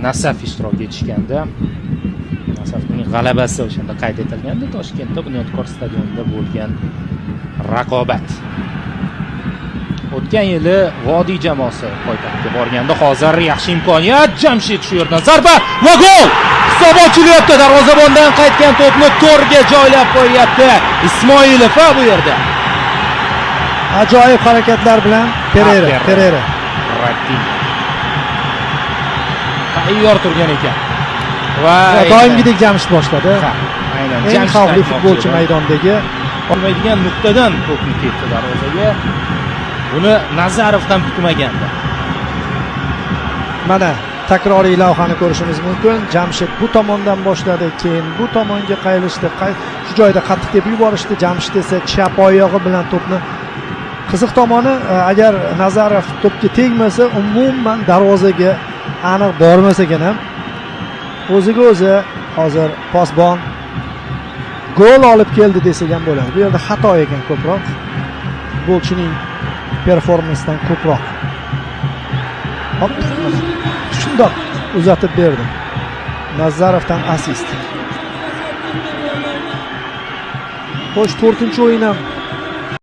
Nasaf ishtirok etishganda, Nasafning g'alabasi o'shanda qayd etilgandi. Toshkentda Bunyodkor stadionida bo'lgan raqobat. O'tgan yili Vodiy jamoasi poytaxtga borganda, hozir yaxshi imkoniyat. Jamshid shu yerdan zarba va gol! Hisob ochilyapti. Darvozabondan qaytgan to'pni to'rga joylab qo'yapti. Ismoilov bu yerda. Ajoyib harakatlar bilan Pereira. Tayyor turgan ekan. Va doimgidek Jamshid boshladi. Aynan. Eng xavfli futbolchi maydondagi olmaydigan nuqtadan to'pni ketdi darvozaga. Buni Nazarov ham kutmagandi. Mana takroriy lavhani ko'rishimiz mumkin. Jamshid bu tomondan boshladi, keyin bu tomonga qaylishdi. Shu joyda qattiq deb yuborishdi. Jamshid esa chap oyog'i bilan to'pni qiziq tomoni, agar Nazarov to'pga tegmasa, umuman darvozaga aniq bormas ekan ham. O'ziga o'zi hozir posbon gol olib keldi desak ham bo'ladi. Bu yerda xato ekan ko'proq. Futbolchining performansidan ko'proq. Hop, shundoq uzatib berdi. Nazarovdan assist. Xo'sh, 4-o'yin ham